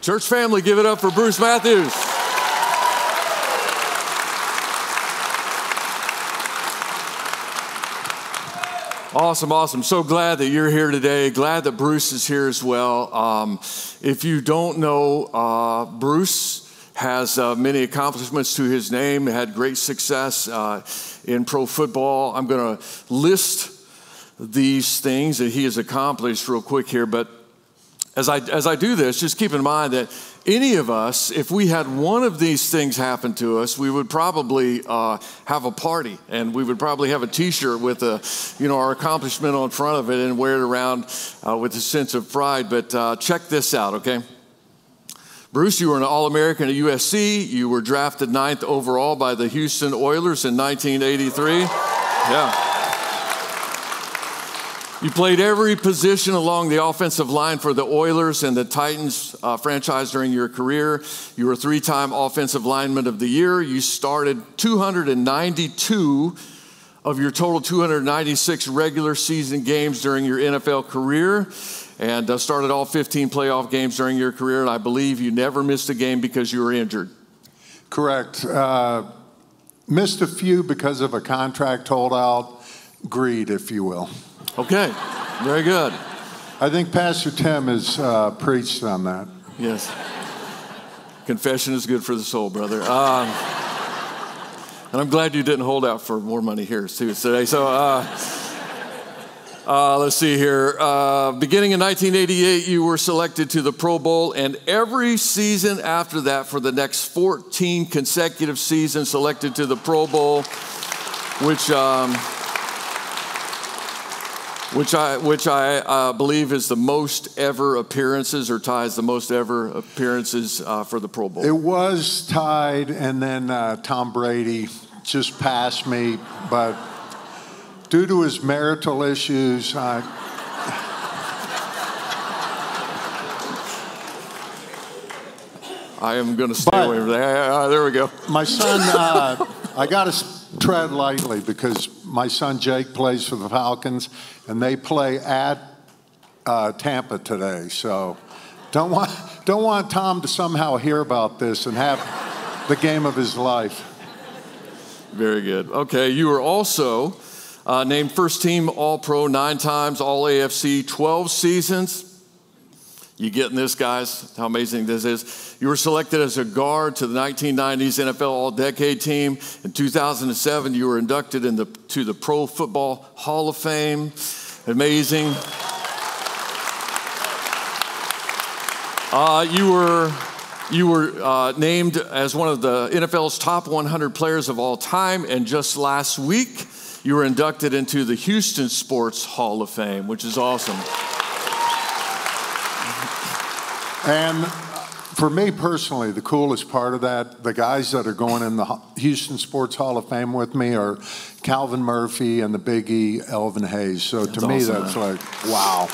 Church family, give it up for Bruce Matthews. Awesome, awesome. So glad that you're here today. Glad that Bruce is here as well. If you don't know, Bruce has many accomplishments to his name, had great success in pro football. I'm going to list these things that he has accomplished real quick here, but as I do this, just keep in mind that any of us, if we had one of these things happen to us, we would probably have a party, and we would probably have a T-shirt with our accomplishment on front of it and wear it around with a sense of pride. But check this out, okay? Bruce, you were an All-American at USC. You were drafted 9th overall by the Houston Oilers in 1983. Yeah. You played every position along the offensive line for the Oilers and the Titans franchise during your career. You were a 3-time Offensive Lineman of the Year. You started 292 of your total 296 regular season games during your NFL career, and started all 15 playoff games during your career. And I believe you never missed a game because you were injured. Correct. Missed a few because of a contract holdout, greed, if you will. Okay, very good. I think Pastor Tim has preached on that. Yes. Confession is good for the soul, brother. And I'm glad you didn't hold out for more money here too today. So let's see here. Beginning in 1988, you were selected to the Pro Bowl, and every season after that, for the next 14 consecutive seasons, selected to the Pro Bowl, which I believe is the most ever appearances, or ties the most ever appearances for the Pro Bowl. It was tied, and then Tom Brady just passed me, but due to his marital issues, I am going to stay away from that. There we go. My son, I got to tread lightly because my son Jake plays for the Falcons, and they play at Tampa today. So don't want Tom to somehow hear about this and have the game of his life. Very good. Okay, you were also named first team All-Pro 9 times, All-AFC 12 seasons. You getting this, guys? How amazing this is. You were selected as a guard to the 1990s NFL All-Decade team. In 2007, you were inducted to the Pro Football Hall of Fame. Amazing. You were named as one of the NFL's top 100 players of all time, and just last week, you were inducted into the Houston Sports Hall of Fame, which is awesome. And for me personally, the coolest part of that, the guys that are going in the Houston Sports Hall of Fame with me are Calvin Murphy and the Big E, Elvin Hayes. So to me, that's like, wow.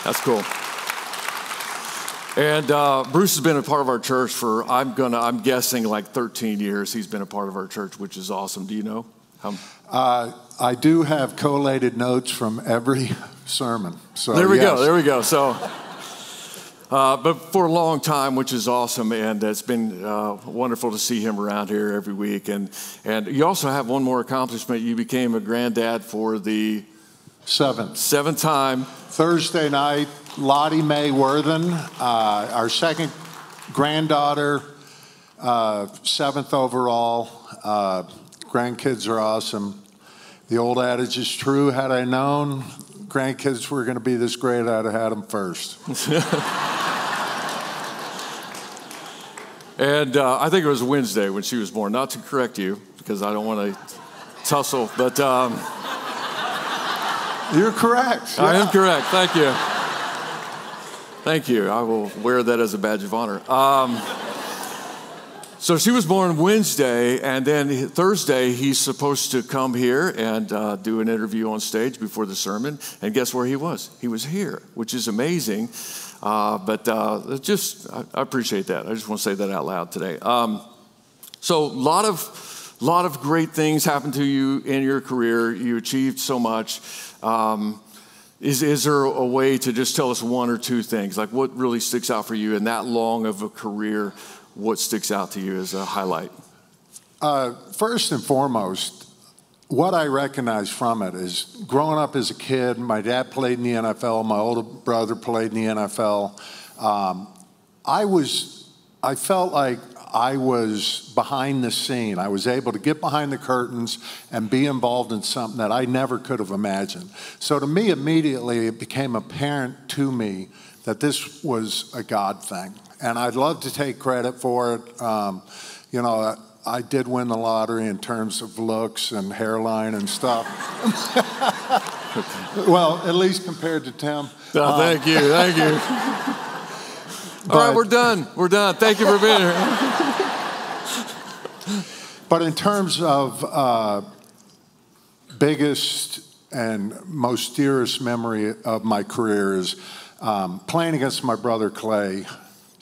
That's cool. And Bruce has been a part of our church for, I'm guessing like 13 years. He's been a part of our church, which is awesome. Do you know? I do have collated notes from every sermon. So there we go. So. But for a long time, which is awesome, and it's been wonderful to see him around here every week. And you also have one more accomplishment. You became a granddad for the seventh time. Thursday night, Lottie Mae Worthen, our second granddaughter, 7th overall. Grandkids are awesome. The old adage is true. Had I known grandkids were going to be this great, I'd have had them first. And I think it was Wednesday when she was born. Not to correct you, because I don't want to tussle, but you're correct. I am correct. Thank you. Thank you. I will wear that as a badge of honor. So she was born Wednesday, and then Thursday he's supposed to come here and do an interview on stage before the sermon. And guess where he was? He was here, which is amazing. But I appreciate that. I just want to say that out loud today. So a lot of great things happened to you in your career. You achieved so much. Is there a way to just tell us one or two things? Like what really sticks out for you in that long of a career? What sticks out to you as a highlight? First and foremost, what I recognize from it is growing up as a kid, my dad played in the NFL, my older brother played in the NFL. I felt like I was behind the scene. I was able to get behind the curtains and be involved in something that I never could have imagined. So to me, immediately, it became apparent to me that this was a God thing. And I'd love to take credit for it. You know, I did win the lottery in terms of looks and hairline and stuff. Well, at least compared to Tim. Oh, thank you, thank you. All right, we're done. We're done. Thank you for being here. But in terms of biggest and most dearest memory of my career is playing against my brother Clay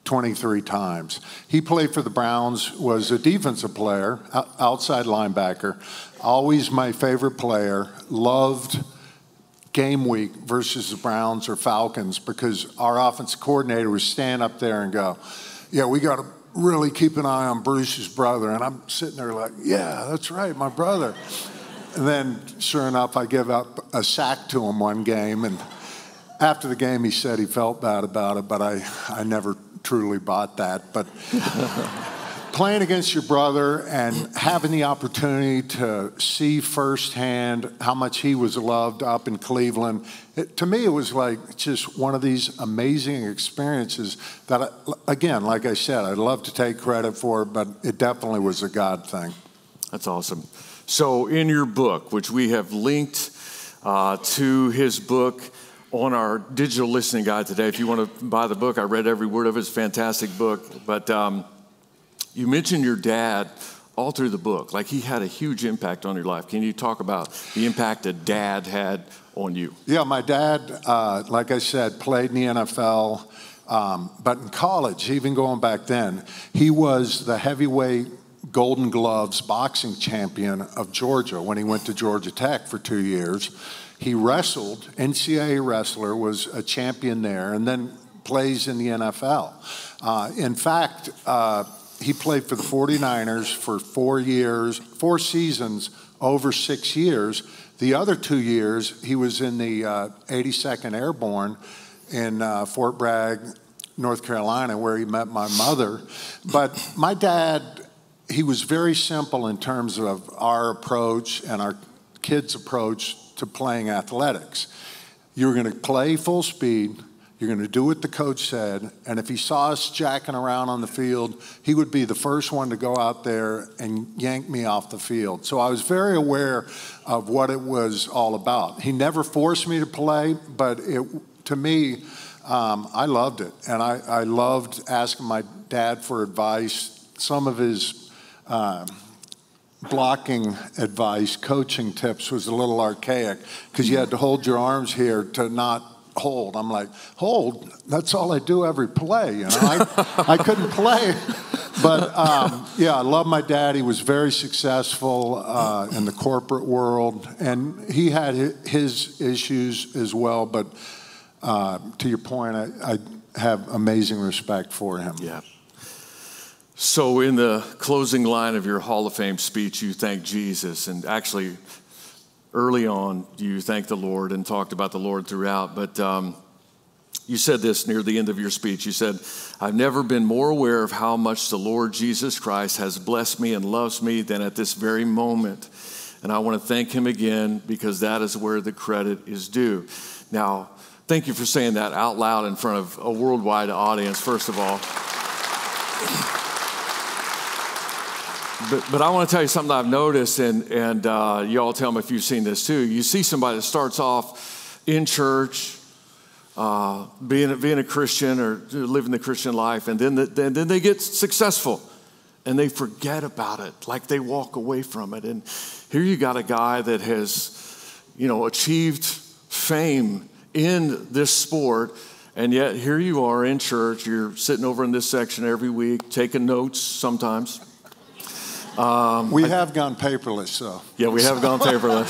23 times. He played for the Browns, was a defensive player, outside linebacker, always my favorite player, loved game week versus the Browns or Falcons because our offensive coordinator would stand up there and go, yeah, we got to really keep an eye on Bruce's brother. And I'm sitting there like, yeah, that's right, my brother. And then, sure enough, I give up a sack to him one game. And after the game, he said he felt bad about it, but I never truly bought that. But playing against your brother and having the opportunity to see firsthand how much he was loved up in Cleveland, to me, it was like just one of these amazing experiences that, again, like I said, I'd love to take credit for it, but it definitely was a God thing. That's awesome. So in your book, which we have linked to his book on our digital listening guide today, if you want to buy the book, I read every word of it. It's a fantastic book. But you mentioned your dad all through the book. Like he had a huge impact on your life. Can you talk about the impact that Dad had on you? Yeah, my dad, like I said, played in the NFL. But in college, even going back then, he was the heavyweight Golden Gloves boxing champion of Georgia when he went to Georgia Tech for 2 years. He wrestled, NCAA wrestler, was a champion there, and then plays in the NFL. In fact, he played for the 49ers for 4 seasons, over 6 years. The other 2 years, he was in the 82nd Airborne in Fort Bragg, North Carolina, where he met my mother. But my dad, he was very simple in terms of our approach and our kids' approach to playing athletics. You were going to play full speed. You're going to do what the coach said, and if he saw us jacking around on the field, he would be the first one to go out there and yank me off the field. So I was very aware of what it was all about. He never forced me to play, but to me, I loved it, and I loved asking my dad for advice. Some of his blocking advice, coaching tips was a little archaic because you had to hold your arms here to not hold. I'm like, hold? That's all I do every play, you know? I couldn't play. But, yeah, I love my dad. He was very successful in the corporate world, and he had his issues as well. But to your point, I have amazing respect for him. Yeah. So in the closing line of your Hall of Fame speech, you thank Jesus, and actually early on, you thanked the Lord and talked about the Lord throughout, but you said this near the end of your speech. You said, I've never been more aware of how much the Lord Jesus Christ has blessed me and loves me than at this very moment. And I want to thank him again because that is where the credit is due. Now, thank you for saying that out loud in front of a worldwide audience, first of all. But I want to tell you something I've noticed, and you all tell me if you've seen this too. You see somebody that starts off in church, being a Christian or living the Christian life, and then they get successful, and they forget about it, like they walk away from it. And here you got a guy that has, achieved fame in this sport, and yet here you are in church. You're sitting over in this section every week, taking notes sometimes. We have gone paperless, so. Yeah, we have gone paperless.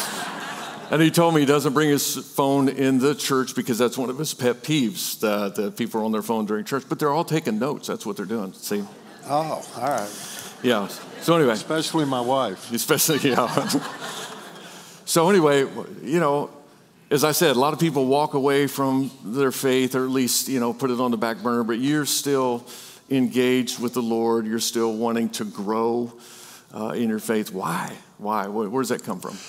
And he told me he doesn't bring his phone in the church because that's one of his pet peeves, that people are on their phone during church. But they're all taking notes. That's what they're doing. See? Oh, all right. Yeah. So anyway. Especially my wife. Especially, yeah. So anyway, you know, as I said, a lot of people walk away from their faith, or at least, you know, put it on the back burner, but you're still engaged with the Lord. You're still wanting to grow in your faith. Why? Why? Where does that come from?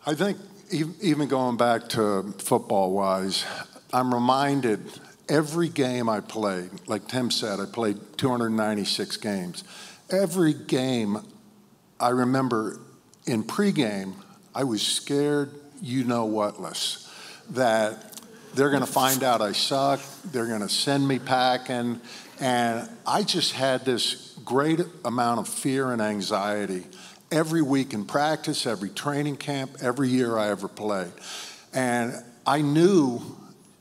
I think even going back to football-wise, I'm reminded every game I played, like Tim said, I played 296 games. Every game, I remember in pregame, I was scared, you-know-what-less, that they're going to find out I suck, they're going to send me packing, and I just had this great amount of fear and anxiety every week in practice, every training camp, every year I ever played. And I knew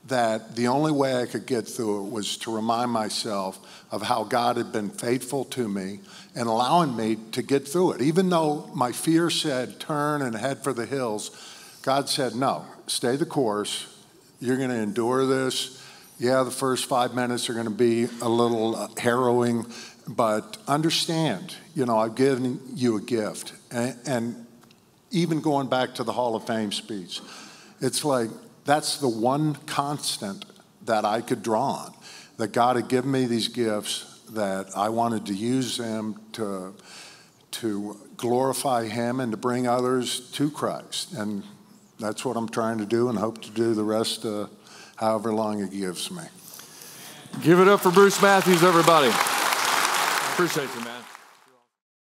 that the only way I could get through it was to remind myself of how God had been faithful to me and allowing me to get through it. Even though my fear said turn and head for the hills, God said, no, stay the course. You're going to endure this. Yeah, the first 5 minutes are going to be a little harrowing, but understand, you know, I've given you a gift. And even going back to the Hall of Fame speech, it's like that's the one constant that I could draw on, that God had given me these gifts, that I wanted to use them to glorify him and to bring others to Christ. And that's what I'm trying to do and hope to do the rest of however long it gives me. Give it up for Bruce Matthews, everybody. Appreciate you, man.